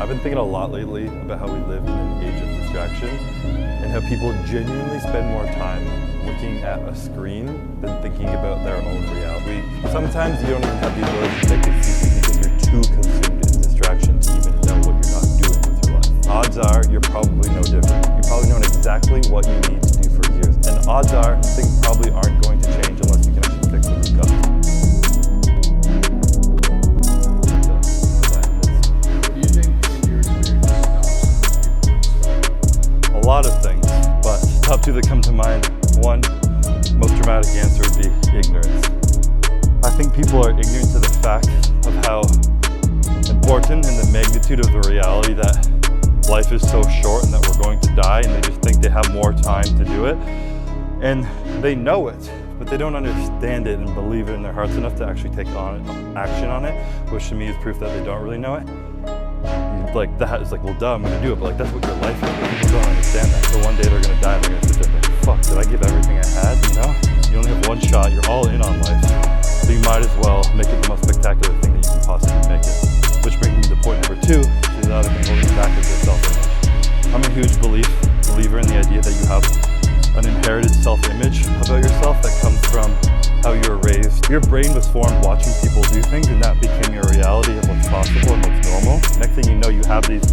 I've been thinking a lot lately about how we live in an age of distraction and how people genuinely spend more time looking at a screen than thinking about their own reality. Sometimes you don't even have the ability to make decisions because you're too consumed in distraction to even know what you're not doing with your life. Odds are you're probably no different. You've probably known exactly what you need to do for years. And odds are things probably aren't going to change unless you can actually fix the root cause. A lot of things, but top two that come to mind. One, most dramatic answer would be ignorance. I think people are ignorant to the fact of how important and the magnitude of the reality that life is so short and that we're going to die, and they just think they have more time to do it. And they know it, but they don't understand it and believe it in their hearts enough to actually take action on it, which to me is proof that they don't really know it. Like that is like, well, duh, I'm gonna do it, but like that's what your life is. But people don't understand that. So one day they're gonna die and they're gonna sit there and like, fuck, did I give everything I had? You know, you only have one shot. You're all in on life, so you might as well make it the most spectacular thing that you can possibly make it. Which brings me to point number two, which is the other thing holding you back is your self-image. I'm a huge believer in the idea that you have an inherited self-image about yourself that comes from how you were raised. Your brain was formed watching people do things, and that became your reality of what's possible and what's normal. Next thing you know, you have these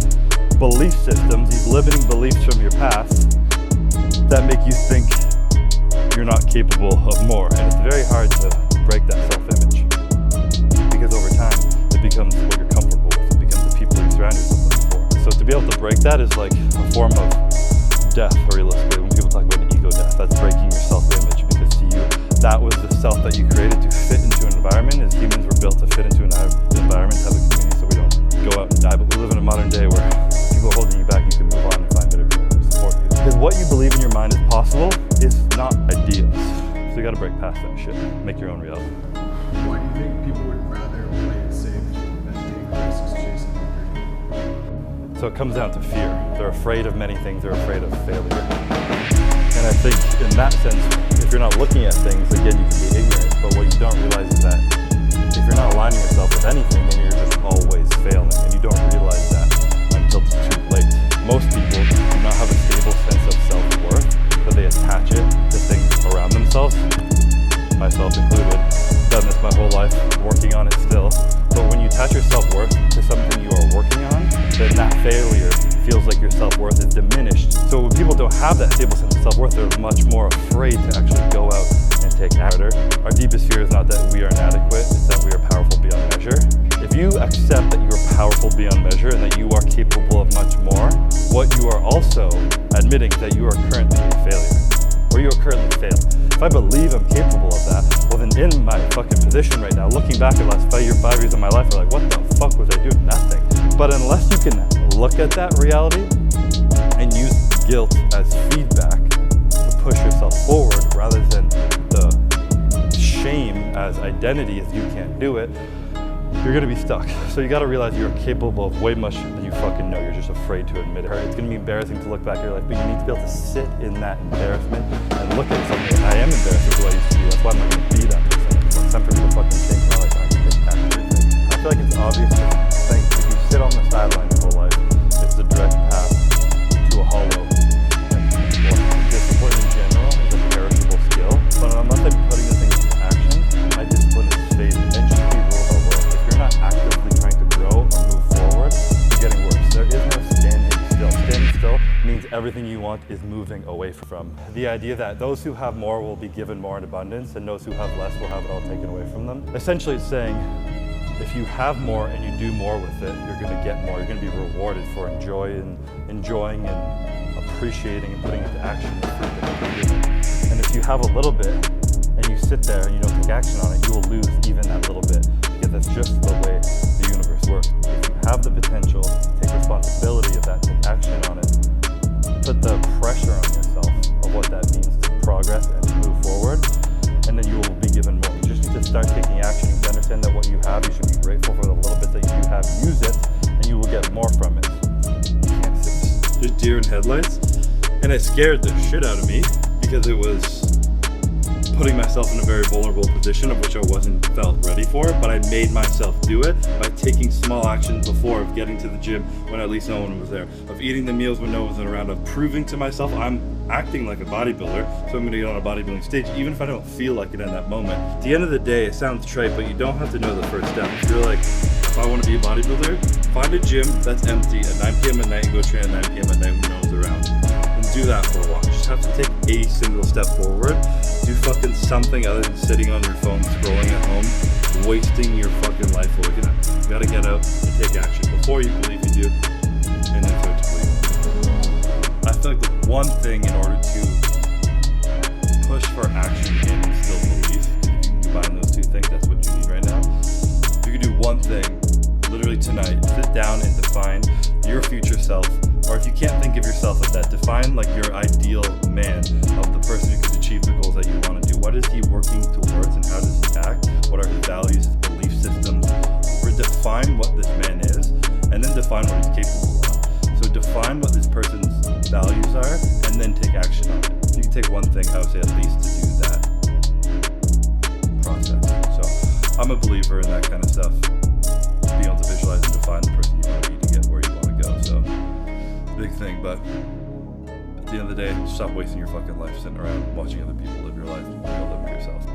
belief systems, these limiting beliefs from your past that make you think you're not capable of more. And it's very hard to break that self-image because over time, it becomes what you're comfortable with. It becomes the people you surround yourself with for. So to be able to break that is like a form of death, realistically. When people talk about an ego death, that's breaking your self-image, because to you, that was the self that you created to fit into an environment. As humans, we're built to fit into an environment, have a community, so we don't go out and die. But we live in a modern day where people are holding you back, you can move on and find better people to support you. Because what you believe in your mind is possible is not ideas. So you gotta break past that shit, make your own reality. Why do you think people would rather play it safe than take risks chasing victory? So it comes down to fear. They're afraid of many things, they're afraid of failure. And I think in that sense, if you're not looking at things, again, you can be ignorant, but what you don't realize is that if you're not aligning yourself with anything, then you're just always failing, and you don't realize that until it's too late. Most people do not have a stable sense of self-worth, so they attach it to things around themselves, myself included. Done this my whole life, working on it still. But when you attach your self-worth to something you are working on, then that failure feels like your self-worth is diminished. So when people don't have that stable sense of self-worth, they're much more afraid to actually go out and take action. Our deepest fear is not that we are inadequate, it's that we are powerful beyond measure. If you accept that you are powerful beyond measure and that you are capable of much more, what you are also admitting is that you are currently a failure, or you are currently failing. If I believe I'm capable of that, well then in my fucking position right now, looking back at the last 5 years of my life, I'm like, what the fuck was I doing? Nothing. But unless you can look at that reality and use guilt as feedback to push yourself forward rather than the shame as identity if you can't do it, you're gonna be stuck. So you gotta realize you're capable of way much than you fucking know. You're just afraid to admit it. It's gonna be embarrassing to look back at your life, but you need to be able to sit in that embarrassment and look at something. I am embarrassed with who I used to be. That's why I'm not gonna be that person. It's time for me to fucking change my life. I can take action. I feel like it's obvious to think if you sit on the sideline your whole life, it's the direct path to a hollow. And discipline in general is a perishable skill, but unless I'm putting the things into action, my discipline is fading. And just be rule of world. If you're not actively trying to grow or move forward, you're getting worse. There is no standing still. Standing still means everything you want is moving away from. The idea that those who have more will be given more in abundance, and those who have less will have it all taken away from them. Essentially, it's saying, if you have more and you do more with it, you're going to get more. You're going to be rewarded for enjoying and appreciating and putting into action the fruit that you're given. And if you have a little bit and you sit there and you don't take action on it, you will lose even that little bit, because that's just the way the universe works. If you have the potential, take responsibility of that, take action on it, put the pressure on yourself of what that means to progress and to move forward, and then you will be given more. You just need to start taking action. You understand that what you have, you should be grateful for the little bit that you do have. Use it, and you will get more from it. You can't sit. Just deer in headlights, and it scared the shit out of me because it was putting myself in a very vulnerable position of which I wasn't felt ready for, but I made myself do it by taking small actions before, of getting to the gym when at least no one was there, of eating the meals when no one was around, of proving to myself I'm acting like a bodybuilder, so I'm gonna get on a bodybuilding stage, even if I don't feel like it in that moment. At the end of the day, it sounds trite, but you don't have to know the first step. If you're like, if I wanna be a bodybuilder, find a gym that's empty at 9 p.m. at night and go train at 9 p.m. at night when no one's around. And do that for a while. You just have to take a single step forward. Do fucking something other than sitting on your phone, scrolling at home, wasting your fucking life away. You gotta get out and take action before you believe you do, and then start to believe. I feel like the one thing in order to push for action and still believe, if you can combine those two things, that's what you need right now. If you can do one thing, literally tonight, sit down and define your future self, or if you can't think of yourself as that, define like your ideal man of the person who can achieve the goals that you want to do. What is he working towards and how does he act? What are his values, his belief systems? Define what this man is, and then define what he's capable of. So define what this person's values are, and then take action on it. If you can take one thing, I would say at least to do that process. So I'm a believer in that kind of stuff. Being able to visualize and define the person you want to be to get where you want to go. So big thing, but at the end of the day, stop wasting your fucking life sitting around watching other people live your life. You'll live it yourself.